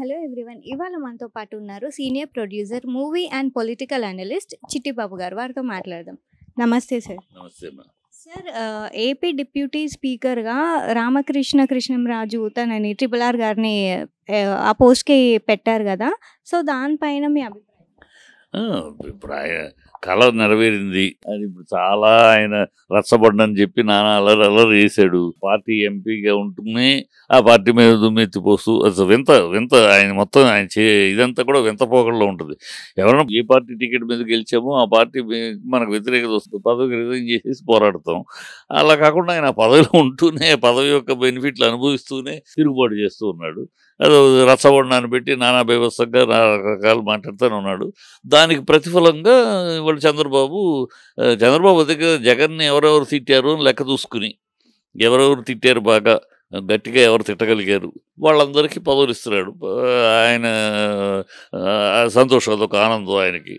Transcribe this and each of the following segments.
Hello everyone. ఇవాళ మనతో పాటు ఉన్నారు senior producer, movie and political analyst Chittibabu గారు. వారితో మాట్లాడదాం. నమస్తే సార్. నమస్తే అమ్మా. సార్, ఏపీ డిప్యూటీ స్పీకర్గా కృష్ణంరాజు తనని ట్రిపుల్ ఆర్ గారిని ఆ పోస్ట్కి పెట్టారు కదా. సో దానిపైన మీ అభిప్రాయం? ఇప్పుడు ఆయన కళ నెరవేరింది. అది ఇప్పుడు చాలా ఆయన రచ్చబడ్డని చెప్పి నానా అల్లరి చేశాడు. పార్టీ ఎంపీగా ఉంటూనే ఆ పార్టీ మీద దుమ్మెత్తిపోస్తూ అసలు వింత ఆయన మొత్తం ఆయన ఇదంతా కూడా వింత పోకడలో ఉంటుంది. ఎవరైనా ఏ పార్టీ టికెట్ మీద గెలిచామో ఆ పార్టీ మనకు వ్యతిరేకత వస్తుంది, పదవికి రిజైన్ చేసేసి పోరాడతాం. అలా కాకుండా ఆయన పదవిలో ఉంటూనే పదవి యొక్క బెనిఫిట్లు అనుభవిస్తూనే తిరుగుబాటు చేస్తూ ఉన్నాడు. అది రచ్చబండాన్ని పెట్టి నానా బీభత్సంగా రకరకాలు మాట్లాడుతూనే ఉన్నాడు. దానికి ప్రతిఫలంగా వాళ్ళు చంద్రబాబు దగ్గర జగన్ని ఎవరెవరు తిట్టారు అని లెక్క చూసుకుని ఎవరెవరు తిట్టారు బాగా గట్టిగా ఎవరు తిట్టగలిగారు వాళ్ళందరికీ పదవులు ఇస్తున్నాడు. ఆయన సంతోషం, అదొక ఆనందం ఆయనకి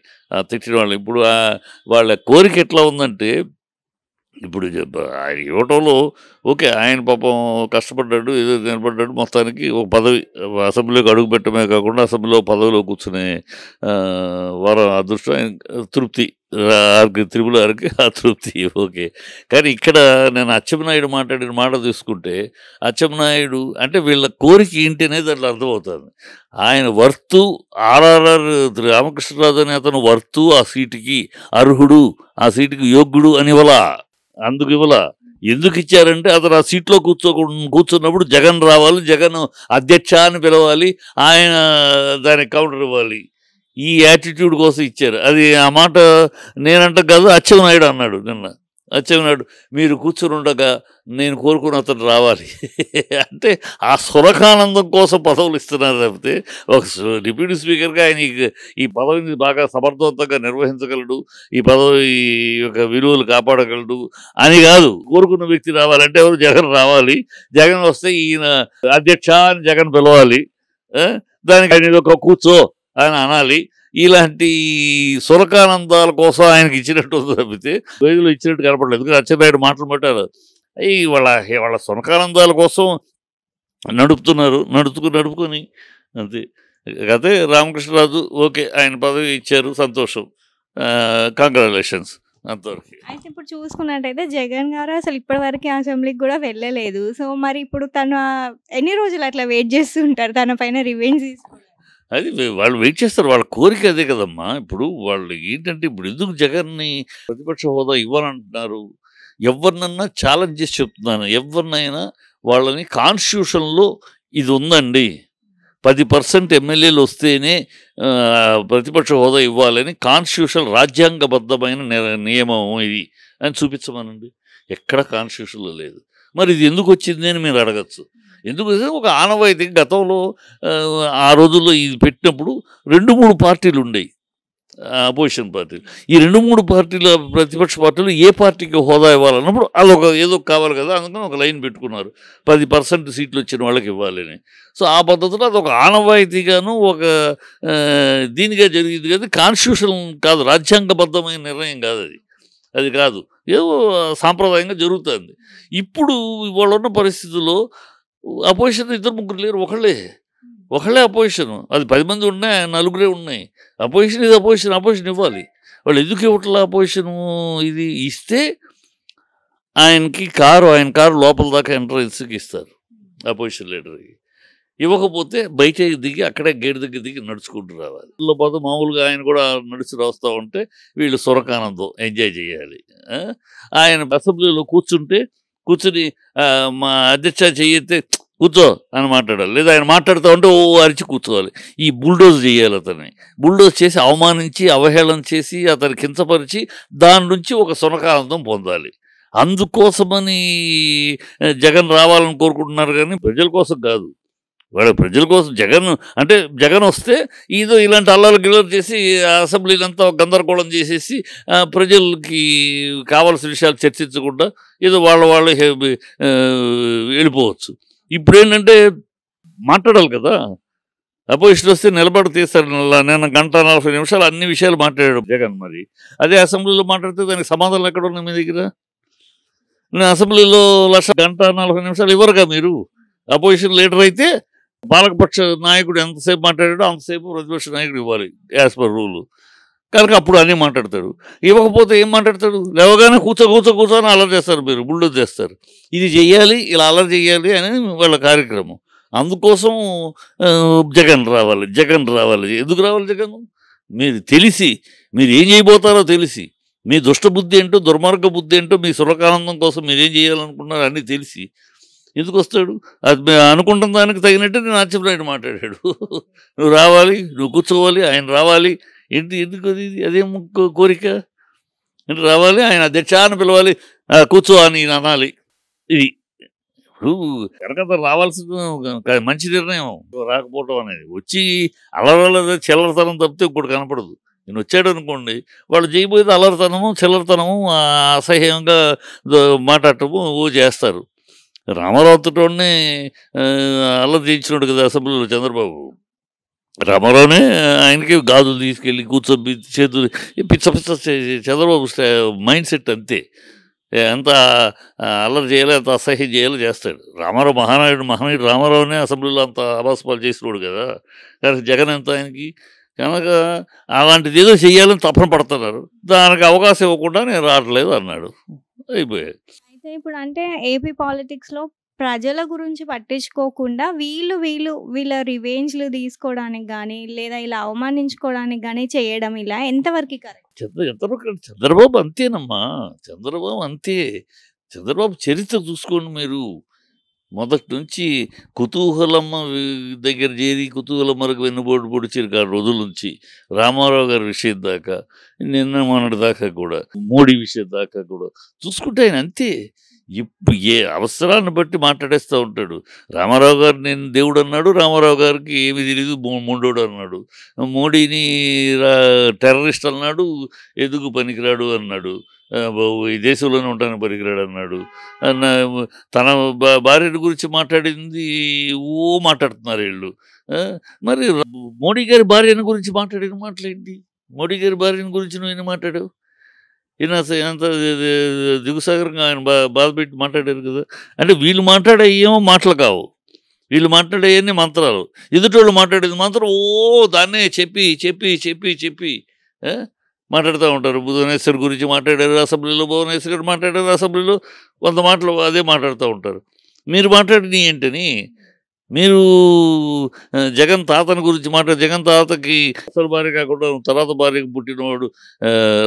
తిట్టిన వాళ్ళు. ఇప్పుడు వాళ్ళ కోరిక ఎట్లా ఉందంటే, ఇప్పుడు ఆయన ఇవ్వటంలో ఓకే, ఆయన పాపం కష్టపడ్డాడు, ఏదో నిలబడ్డాడు, మొత్తానికి ఒక పదవి అసెంబ్లీలోకి అడుగు పెట్టడమే కాకుండా అసెంబ్లీలో పదవిలో కూర్చునే వారం అదృష్టం, ఆయన తృప్తి, త్రిపుల్ ఆర్కి ఆ తృప్తి ఓకే. కానీ ఇక్కడ నేను అచ్చెన్నాయుడు మాట్లాడిన మాట తీసుకుంటే, అచ్చెన్నాయుడు అంటే వీళ్ళ కోరిక ఏంటి అనేది అట్లా అర్థమవుతుంది. ఆయన వర్తు ఆర్ఆర్ఆర్ రామకృష్ణరాజు అనే అతను వర్తు ఆ సీటుకి అర్హుడు, ఆ సీటుకి యోగ్యుడు అని ఇవ్వలా. అందుకు ఇవ్వలా. ఎందుకు ఇచ్చారంటే అతను ఆ సీట్లో కూర్చున్నప్పుడు జగన్ రావాలి, జగన్ అధ్యక్ష అని పిలవాలి, ఆయన దానికి కౌంటర్ ఇవ్వాలి. ఈ యాటిట్యూడ్ కోసం ఇచ్చారు. అది ఆ మాట నేనంట కాదు, అచ్చెన్నాయుడు అన్నాడు నిన్న. అచ్చెన్నాయుడు మీరు కూర్చుని ఉండగా నేను కోరుకున్న అతను రావాలి అంటే ఆ సురకానందం కోసం పదవులు ఇస్తున్నారు తప్పితే ఒక డిప్యూటీ స్పీకర్గా ఆయన ఈ పదవిని బాగా సమర్థవంతంగా నిర్వహించగలడు, ఈ పదవి యొక్క విలువలు కాపాడగలడు అని కాదు. కోరుకున్న వ్యక్తి రావాలంటే ఎవరు? జగన్ రావాలి. జగన్ వస్తే ఈయన అధ్యక్ష అని జగన్ పిలవాలి, దానికి ఆయన ఒక కూర్చో అని అనాలి. ఇలాంటి సురకానందాల కోసం ఆయనకి ఇచ్చినట్టు తప్పితే వేదిలో ఇచ్చినట్టు కనపడలేదు. ఎందుకంటే అచ్చెన్నాయుడు మాటలు పెట్టారు, వాళ్ళ సురకానందాల కోసం నడుపుకొని అంతే. అదే రామకృష్ణరాజు ఓకే, ఆయన పదవి ఇచ్చారు, సంతోషం, కంగ్రాచులేషన్స్ అంతవరకు. అయితే ఇప్పుడు చూసుకున్నట్టయితే జగన్ గారు అసలు ఇప్పటివరకు అసెంబ్లీకి కూడా వెళ్ళలేదు. సో మరి ఇప్పుడు తను ఎన్ని రోజులు అట్లా వెయిట్ చేస్తూ ఉంటారు తన పైన రివెంజ్ తీసుకోవాలి? అది వాళ్ళు వెయిట్ చేస్తారు, వాళ్ళ కోరిక అదే కదమ్మా. ఇప్పుడు వాళ్ళు ఏంటంటే, ఇప్పుడు ఎందుకు జగన్ని ప్రతిపక్ష హోదా ఇవ్వాలంటున్నారు? ఎవరినన్నా ఛాలెంజ్ చేసి చెప్తున్నాను, ఎవరినైనా వాళ్ళని కాన్స్టిట్యూషన్లో ఇది ఉందండి, 10% ఎమ్మెల్యేలు వస్తేనే ప్రతిపక్ష హోదా ఇవ్వాలని కాన్స్టిట్యూషన్ రాజ్యాంగబద్ధమైన నియమం ఇది అని చూపించమనండి. ఎక్కడ కాన్స్టిట్యూషన్లో లేదు. మరి ఇది ఎందుకు వచ్చింది అని మీరు అడగచ్చు. ఎందుకు ఒక ఆనవాయితీ గతంలో ఆ రోజుల్లో ఇది పెట్టినప్పుడు 2-3 పార్టీలు ఉండేవి, అపోజిషన్ పార్టీలు. ఈ 2-3 పార్టీల ప్రతిపక్ష పార్టీలు ఏ పార్టీకి హోదా ఇవ్వాలన్నప్పుడు అదొక ఏదో కావాలి కదా, అందుకని ఒక లైన్ పెట్టుకున్నారు, 10% సీట్లు వచ్చిన వాళ్ళకి ఇవ్వాలని. సో ఆ పద్ధతిలో అదొక ఆనవాయితీగాను ఒక దీనిగా జరిగింది కదా. కాన్స్టిట్యూషన్ కాదు, రాజ్యాంగబద్ధమైన నిర్ణయం కాదు అది కాదు, ఏదో సాంప్రదాయంగా జరుగుతుంది. ఇప్పుడు ఇవాళ ఉన్న పరిస్థితుల్లో అపోజిషన్ 2-3 లేరు, ఒకళ్ళే అపోజిషన్. అది 10 మంది ఉన్నాయి, 4 ఉన్నాయి. అపోజిషన్ ఇది అపోజిషన్ ఇవ్వాలి. వాళ్ళు ఎందుకు ఇవ్వట్లా అపోజిషను? ఇది ఇస్తే ఆయన కారు లోపల దాకా ఎంట్రన్స్కి ఇస్తారు అపోజిషన్ లీడర్కి. ఇవ్వకపోతే బయట దిగి అక్కడే గేట్ దగ్గర దిగి నడుచుకుంటూ రావాలి. పోతే మామూలుగా ఆయన కూడా నడుచుకు వస్తూ ఉంటే వీళ్ళు సురకానందం ఎంజాయ్ చేయాలి. ఆయన అసెంబ్లీలో కూర్చుని మా అధ్యక్ష చెయ్యితే కూర్చో అని మాట్లాడాలి, లేదా ఆయన మాట్లాడుతూ ఉంటే ఓ అరిచి కూర్చోవాలి. ఈ బుల్డోజ్ చేయాలి, అతన్ని బుల్డోజ్ చేసి అవమానించి అవహేళన చేసి అతన్ని కించపరిచి దాని నుంచి ఒక సునకానందం పొందాలి. అందుకోసమని జగన్ రావాలని కోరుకుంటున్నారు, కానీ ప్రజల కోసం కాదు. వాళ్ళ ప్రజల కోసం జగన్ వస్తే ఏదో ఇలాంటి అల్లరి గిల్లరు చేసి అసెంబ్లీలంతా గందరగోళం చేసేసి ప్రజలకి కావాల్సిన విషయాలు చర్చించకుండా ఏదో వాళ్ళు వెళ్ళిపోవచ్చు. ఇప్పుడు ఏంటంటే మాట్లాడాలి కదా, అపోజిషన్ వస్తే నిలబడి తీస్తారు. నేను 1:40 అన్ని విషయాలు మాట్లాడాడు జగన్. మరి అదే అసెంబ్లీలో మాట్లాడితే దానికి సమాధానం ఎక్కడ ఉన్నాయి మీ దగ్గర? నేను అసెంబ్లీలో 1:40 ఇవ్వరుగా మీరు. అపోజిషన్ లీడర్ అయితే పాలకపక్ష నాయకుడు ఎంతసేపు మాట్లాడాడో అంతసేపు ప్రతిపక్ష నాయకుడు ఇవ్వాలి యాజ్ పర్ రూల్. కనుక అప్పుడు అన్నీ మాట్లాడతాడు. ఇవ్వకపోతే ఏం మాట్లాడతాడు? లేవగానే కూర్చొని అల్లరి చేస్తారు, మీరు బుల్డోజ్ చేస్తారు. ఇది చెయ్యాలి, ఇలా అల్లరి చెయ్యాలి అని వాళ్ళ కార్యక్రమం. అందుకోసం జగన్ రావాలి. ఎందుకు రావాలి జగన్? మీరు తెలిసి మీరు ఏం చేయబోతారో తెలిసి, మీ దుష్ట బుద్ధి ఏంటో, దుర్మార్గ బుద్ధి ఏంటో, మీ సురకానందం కోసం మీరు ఏం చేయాలనుకున్నారో అన్నీ తెలిసి ఎందుకు వస్తాడు? అది అనుకుంటున్న దానికి తగినట్టు నేను అచ్చెన్నాయుడు మాట్లాడాడు. నువ్వు రావాలి, నువ్వు కూర్చోవాలి, ఆయన రావాలి. ఎందుకు అదేం కోరిక? రావాలి, ఆయన అధ్యక్షాన్ని పిలవాలి, కూర్చో అని అనాలి. ఇది ఇప్పుడు కనుక రావాల్సిన మంచి నిర్ణయం రాకపోవటం అనేది. వచ్చి అలరల చిల్లరతనం తప్పితే ఇంకోటి కనపడదు. నేను వచ్చాడు అనుకోండి, వాళ్ళు చేయబోయేది అలరతనము, చిల్లరతనము, అసహ్యంగా మాట్లాడటము చేస్తారు. రామారావుతోనే అల్లరి చేయించినాడు కదా అసెంబ్లీలో చంద్రబాబు. రామారావునే ఆయనకి గాజులు తీసుకెళ్ళి కూర్చొని చేతులు పిచ్చ చంద్రబాబు మైండ్ సెట్ అంతే. ఎంత అల్లరి చేయాలి, ఎంత అసహ్యం చేయాలో చేస్తాడు. రామారావు మహానాయుడు రామారావునే అసెంబ్లీలో అంత అబాస్పాలు చేసినోడు కదా. కానీ జగన్ ఎంత ఆయనకి. కనుక అలాంటిది ఏదో చెయ్యాలని తపన పడుతున్నారు. దానికి అవకాశం ఇవ్వకుండా నేను రావట్లేదు అన్నాడు. అయిపోయాయి. అయితే ఇప్పుడు అంటే ఏపీ పాలిటిక్స్‌లో ప్రజల గురించి పట్టించుకోకుండా వీళ్ళ రివెంజ్‌లు తీసుకోవడానికి గానీ, లేదా ఇలా అవమానించుకోవడానికి గానీ చేయడం ఇలా ఎంతవరకు కరెక్ట్? ఎంతవరకు చంద్రబాబు అంతేనమ్మా. చంద్రబాబు అంతే. చంద్రబాబు చరిత్ర చూసుకోండి మీరు. మొదటి నుంచి కుతూహలమ్మ దగ్గర చేరి కుతూహలం వరకు వెన్నుపోటు పొడిచారు రోజుల నుంచి రామారావు గారి విషయం దాకా, నిన్న మొన్నటి దాకా కూడా, మోడీ విషయం దాకా కూడా చూసుకుంటే ఆయన అంతే. ఇప్పుడు ఏ అవసరాన్ని బట్టి మాట్లాడేస్తూ ఉంటాడు. రామారావు గారు నేను దేవుడు అన్నాడు, రామారావు గారికి ఏమి తెలియదు మొండోడు అన్నాడు. మోడీని టెర్రరిస్ట్ అన్నాడు, ఎందుకు పనికిరాడు అన్నాడు. ఈ దేశంలోనే ఉంటాను పనికిరాడు అన్నాడు. తన భార్య గురించి మాట్లాడింది మాట్లాడుతున్నారు వీళ్ళు. మరి మోడీ గారి భార్యను గురించి మాట్లాడిన మాటలేంటి? మోడీ గారి భార్యను గురించి నువ్వు ఎన్ని మాట్లాడావు? ఈయన ఎంత దిగుసాగరంగా ఆయన బాధ పెట్టి మాట్లాడారు కదా. అంటే వీళ్ళు మాట్లాడే ఏమో మాటలు కావు, వీళ్ళు మాట్లాడేవన్నీ మంత్రాలు. ఎదుటోళ్ళు మాట్లాడేది మాత్రం దాన్నే చెప్పి మాట్లాడుతూ ఉంటారు. భువనేశ్వర్ గురించి మాట్లాడారు అసెంబ్లీలో, భువనేశ్వర్ గారు మాట్లాడారు అసెంబ్లీలో, 100 మాటలు అదే మాట్లాడుతూ ఉంటారు. మీరు మాట్లాడిన ఏంటని మీరు జగన్ తాతని గురించి జగన్ తాతకి అసలు భార్య కాకుండా తర్వాత భార్యకు పుట్టినవాడు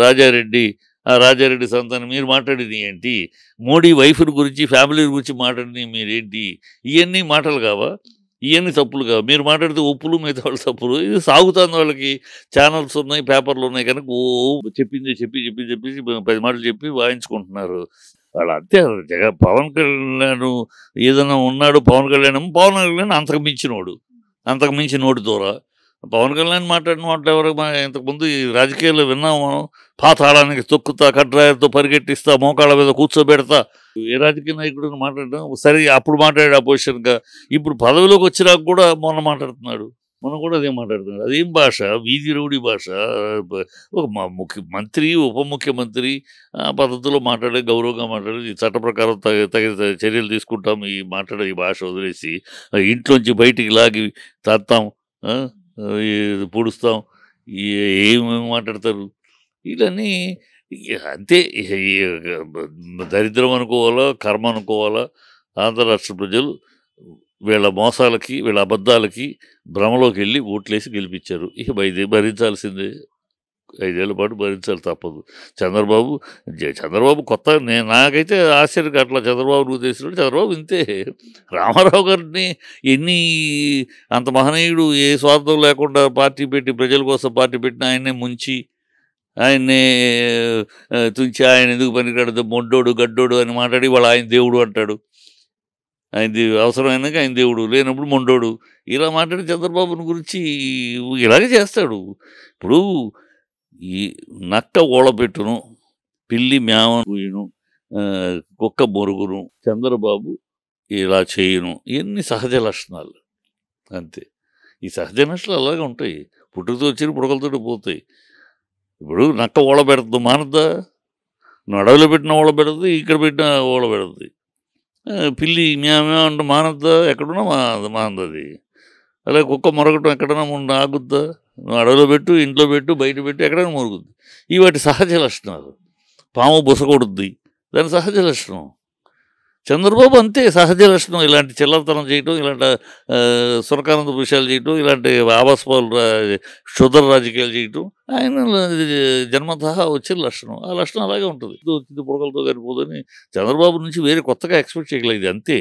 రాజారెడ్డి, ఆ రాజారెడ్డి సంతానం. మీరు మాట్లాడింది ఏంటి? మోడీ వైఫ్ గురించి, ఫ్యామిలీ గురించి మాట్లాడింది మీరేంటి? ఇవన్నీ మాటలు కావా? ఇవన్నీ తప్పులు కావు. మీరు మాట్లాడితే ఒప్పులు, మిగతా వాళ్ళు తప్పులు. ఇది సాగుతుంది. వాళ్ళకి ఛానల్స్ ఉన్నాయి, పేపర్లు ఉన్నాయి కనుక చెప్పింది చెప్పి 10 మాటలు చెప్పి వాయించుకుంటున్నారు. వాళ్ళు అంతే. పవన్ కళ్యాణ్ ఏదైనా ఉన్నాడు, పవన్ కళ్యాణ్ అంతకు మించి నోటి దూర. పవన్ కళ్యాణ్ మాట్లాడిన మాటలు ఎవరు ఇంతకుముందు ఈ రాజకీయాల్లో విన్నాం మనం. పాతాళానికి తొక్కుతా, కడ్రాయలతో పరిగెట్టిస్తా, మోకాళ్ళ మీద కూర్చోబెడతా. ఏ రాజకీయ నాయకుడు మాట్లాడడం సరే. అప్పుడు మాట్లాడాడు అపోజిషన్గా. ఇప్పుడు పదవిలోకి వచ్చినాక కూడా మొన్న కూడా అదే మాట్లాడుతున్నాడు. అదేం భాష? వీధి రౌడీ భాష. ఒక మంత్రి, ఉప ముఖ్యమంత్రి పద్ధతిలో మాట్లాడే, గౌరవంగా మాట్లాడే, చట్ట ప్రకారం తగిన చర్యలు తీసుకుంటాం. ఈ భాష వదిలేసి ఇంట్లోంచి బయటికి లాగి తత్తాం, పొడుస్తాం, ఏమేమి మాట్లాడతారు వీళ్ళని. అంతే. దరిద్రం అనుకోవాలా, కర్మ అనుకోవాలా? ఆంధ్ర రాష్ట్ర ప్రజలు వీళ్ళ మోసాలకి, వీళ్ళ అబద్ధాలకి భ్రమలోకి వెళ్ళి ఓట్లేసి గెలిపించారు. ఇక భరించాల్సిందే. 5 ఏళ్ల పాటు భరించాలి, తప్పదు. చంద్రబాబు కొత్త నాకైతే ఆశ్చర్యం అట్లా. చంద్రబాబు నువ్వు చేసినట్టు చంద్రబాబు ఇంతే. రామారావు గారిని అంత మహనీయుడు, ఏ స్వార్థం లేకుండా పార్టీ పెట్టి, ప్రజల కోసం పార్టీ పెట్టిన ఆయన్నే ముంచి, ఆయన్నే తుంచి, ఆయన ఎందుకు పనికిరాడు, మొండోడు, గడ్డోడు అని మాట్లాడి వాళ్ళు ఆయన దేవుడు అంటాడు. ఆయనది అవసరమైనాక ఆయన దేవుడు, లేనప్పుడు మొండోడు. ఇలా మాట్లాడి చంద్రబాబుని గురించి ఇలాగే చేస్తాడు. ఇప్పుడు ఈ నక్క ఓళపెట్టును, పిల్లి మేవను, కుక్క మొరుగును, చంద్రబాబు ఇలా చేయను. ఇవన్నీ సహజ లక్షణాలు అంతే. ఈ సహజ లక్షణాలు అలాగే ఉంటాయి. పుట్టుకతో వచ్చి పుడకలతో పోతాయి. ఇప్పుడు నక్క ఓళపెడుతుంది, మానద్దా? నువ్వు అడవిలో పెట్టిన ఓళపెడుతుంది, ఇక్కడ పెట్టిన ఓళపెడుతుంది. పిల్లి మేమే అంటే మానద్దా? ఎక్కడున్నా మానది. అలాగే కుక్క మొరగటం ఎక్కడైనా ఆగుద్దా? నువ్వు అడవిలో పెట్టు, ఇంట్లో పెట్టు, బయట పెట్టు, ఎక్కడైనా మొరుగుద్ది. ఇవి వాటి సహజ లక్షణాలు. పాము బుసకొడుద్ది, దాని సహజ లక్షణం. చంద్రబాబు అంతే సహజ లక్షణం. ఇలాంటి చిల్లరతనం చేయటం, ఇలాంటి సురకానంద విషయాలు చేయటం, ఇలాంటి ఆవాసపాలు క్షుద్ర రాజకీయాలు చేయటం ఆయన జన్మతః వచ్చిన లక్షణం. ఆ లక్షణం అలాగే ఉంటుంది. వచ్చింది పుడకలతో సరిపోదని చంద్రబాబు నుంచి వేరే కొత్తగా ఎక్స్పెక్ట్ చేయగలిగేది అంతే.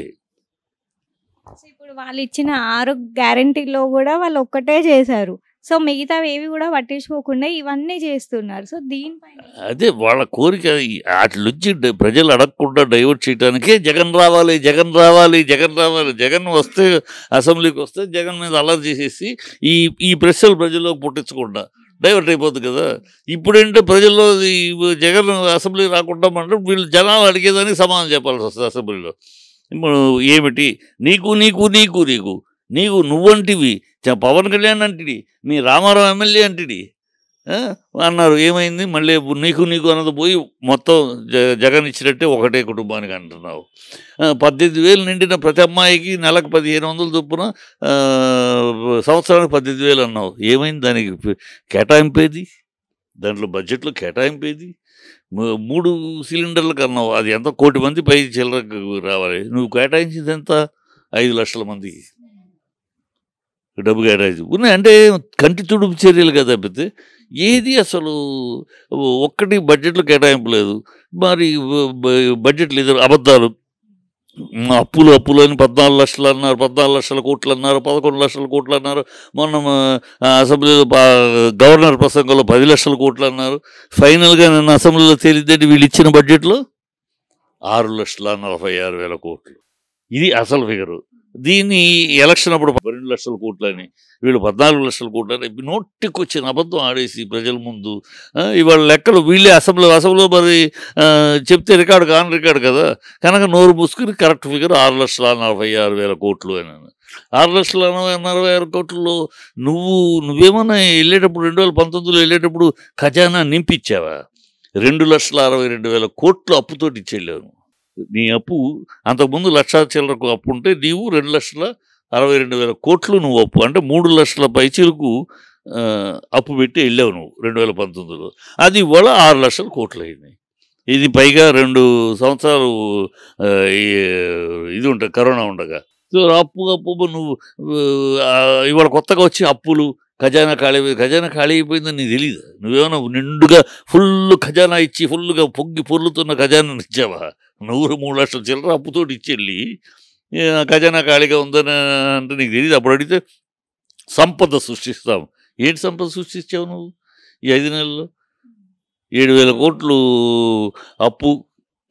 సో ఇప్పుడు వాళ్ళు ఇచ్చిన 6 గ్యారంటీలో కూడా వాళ్ళు ఒక్కటే చేశారు. సో మిగతావి ఏవి కూడా పట్టించుకోకుండా ఇవన్నీ చేస్తున్నారు. సో దీనిపైన అదే వాళ్ళ కోరిక. వాటి నుంచి ప్రజలు అడగకుండా డైవర్ట్ చేయడానికే జగన్ రావాలి, జగన్ రావాలి, జగన్ రావాలి. జగన్ వస్తే అసెంబ్లీకి వస్తే జగన్ మీద అల్లరి చేసేసి ఈ ఈ ప్రశ్నలు ప్రజల్లోకి పుట్టించకుండా డైవర్ట్ అయిపోద్ది కదా. ఇప్పుడేంటే ప్రజల్లో ఈ జగన్ అసెంబ్లీ రాకుండా అంటే వీళ్ళు జనాలు అడిగేదానికి సమాధానం చెప్పాల్సి వస్తుంది అసెంబ్లీలో. ఇప్పుడు ఏమిటి నీకు నీకు నీకు నీకు నీకు నువ్వంటివి పవన్ కళ్యాణ్ అంటిడి, మీ రామారావు ఎమ్మెల్యే అంటిడి అన్నారు. ఏమైంది? మళ్ళీ నీకు నీకు అన్నది పోయి మొత్తం జగన్ ఇచ్చినట్టే ఒకటే కుటుంబానికి అంటున్నావు. 18,000 నిండిన ప్రతి అమ్మాయికి నెలకు 1,500 చొప్పున సంవత్సరానికి 18,000 అన్నావు. ఏమైంది? దానికి కేటాయింపేది, దాంట్లో బడ్జెట్లో కేటాయింపేది. 3 సిలిండర్లకు అన్నావు. అది ఎంత? 1 కోటి మంది పై చిల్లరకు రావాలి. నువ్వు కేటాయించింది ఎంత? 5 లక్షల మందికి డబ్బు కేటాయించి ఉన్నాయి. అంటే కంటి తుడుపు చర్యలు కదా తప్పితే ఏది అసలు ఒక్కటి బడ్జెట్లో కేటాయింపు లేదు. మరి బడ్జెట్లు ఇద్దరు అబద్ధాలు. అప్పులు అప్పులు అని 14 లక్షలు అన్నారు, 14 లక్షల కోట్లు అన్నారు, 11 లక్షల కోట్లు అన్నారు. మొన్న అసెంబ్లీలో గవర్నర్ ప్రసంగంలో 10 లక్షల కోట్లు అన్నారు. ఫైనల్గా నిన్న అసెంబ్లీలో తేలిద్దేంటి? వీళ్ళు ఇచ్చిన బడ్జెట్లో 6,46,000 కోట్లు. ఇది అసలు ఫిగరు. దీన్ని ఎలక్షన్ అప్పుడు 12 లక్షల కోట్లు అని, వీళ్ళు 14 లక్షల కోట్లు అని నోటికి వచ్చిన అబద్ధం ఆడేసి ప్రజల ముందు ఇవాళ లెక్కలు వీళ్ళే అసెంబ్లీలో మరి చెప్తే రికార్డు కాని రికార్డు కదా. కనుక నోరు మూసుకుని కరెక్ట్ ఫిగర్ 6,46,000 కోట్లు అని. 6,46,000 కోట్లలో నువ్వేమన్నా వెళ్ళేటప్పుడు 2019లో వెళ్ళేటప్పుడు ఖజానా నింపించావా? 2,62,000 కోట్లు అప్పుతోటి ఇచ్చేళ్ళాను. నీ అప్పు అంతకుముందు 1,00,000 చిల్లరకు అప్పు ఉంటే నీవు 2,62,000 కోట్లు నువ్వు అప్పు. అంటే 3 లక్షల పైచీలకు అప్పు పెట్టి వెళ్ళావు నువ్వు 2019లో. అది ఇవాళ 6 లక్షల కోట్లు అయింది. ఇది పైగా 2 సంవత్సరాలు ఇది ఉంటుంది కరోనా ఉండగా. సో అప్పు నువ్వు ఇవాళ కొత్తగా వచ్చి అప్పులు ఖజానా ఖాళీ అయిపోయిందని నీకు తెలియదు. నువ్వేమన్నా నిండుగా ఫుల్ ఖజానా ఇచ్చి ఫుల్గా పొర్లుతున్న ఖజానా ఇచ్చావా? 3 లక్షల చిల్లర అప్పుతోటి ఇచ్చెళ్ళి ఖజానా ఖాళీగా ఉందని అంటే నీకు తెలియదు. అప్పుడు అడిగితే సంపద సృష్టిస్తాం. ఏంటి సంపద సృష్టించావు నువ్వు ఈ 5 నెలల్లో? 7,000 కోట్లు అప్పు,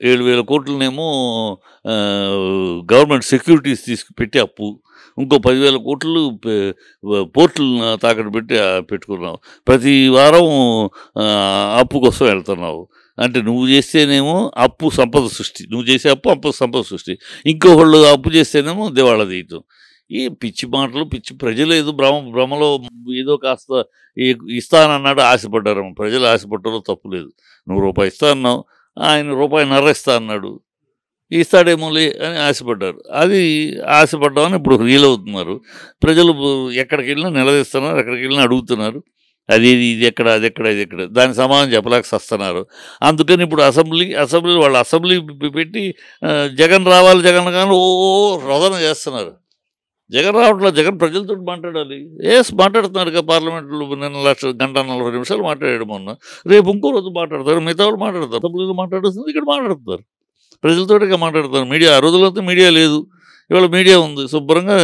7,000 కోట్లనేమో గవర్నమెంట్ సెక్యూరిటీస్ పెట్టి అప్పు, ఇంకో 10,000 కోట్లు పోర్టులను తాకట్టు పెట్టి పెట్టుకున్నావు. ప్రతి వారం అప్పు కోసం వెళ్తున్నావు. అంటే నువ్వు చేస్తేనేమో అప్పు సంపద సృష్టి, నువ్వు చేసే అప్పు సంపద సృష్టి. ఇంకొకళ్ళు అప్పు చేస్తేనేమో దివాళా తీయటం. ఈ పిచ్చి మాటలు, పిచ్చి ప్రజలు ఏదో భ్రమలో ఏదో కాస్త ఇస్తానన్నాడు, ఆశపడ్డారు. ప్రజలు ఆశపడ్డారో తప్పు లేదు. నువ్వు రూపాయి ఇస్తా అన్నావు, ఆయన ₹1.5 ఇస్తా అన్నాడు. ఇస్తాడేమోలే అని ఆశపడ్డారు. అది ఆశపడ్డామని ఇప్పుడు రియల్ అవుతున్నారు. ప్రజలు ఎక్కడికి వెళ్ళినా నిలదీస్తున్నారు, ఎక్కడికి వెళ్ళినా అడుగుతున్నారు. అది ఇది ఎక్కడ, అది ఎక్కడ, ఇది ఎక్కడ, దానికి సమాధానం చెప్పలేక వస్తున్నారు. అందుకని ఇప్పుడు అసెంబ్లీలో వాళ్ళు అసెంబ్లీ పెట్టి జగన్ రావాలి, జగన్ కానీ రోదన చేస్తున్నారు. జగన్ రావట్లేదు. జగన్ ప్రజలతో మాట్లాడాలి. మాట్లాడుతున్నారుగా పార్లమెంట్లో. నిన్న 1:40 నిమిషాలు మాట్లాడాడు మొన్న. రేపు ఇంకో రోజు మాట్లాడతారు, మిగతా వాళ్ళు మాట్లాడతారు. అసెంబ్లీలో మాట్లాడుతుంది, ఇక్కడ మాట్లాడుతున్నారు, ప్రజలతోటిగా మాట్లాడతారు. మీడియా ఆ రోజులతో మీడియా లేదు, ఇవాళ మీడియా ఉంది. శుభ్రంగా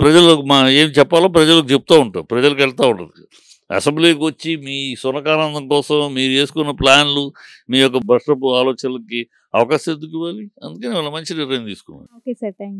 ప్రజలకు ఏం చెప్పాలో ప్రజలకు చెప్తూ ఉంటాం, ప్రజలకు వెళ్తూ ఉంటుంది. అసెంబ్లీకి వచ్చి మీ సునకానందం కోసం మీరు చేసుకున్న ప్లాన్లు, మీ యొక్క భ్రష్టపు ఆలోచనలకి అవకాశం ఎందుకు ఇవ్వాలి? అందుకని వాళ్ళ మంచి నిర్ణయం తీసుకున్నారు. Okay sir, thank you.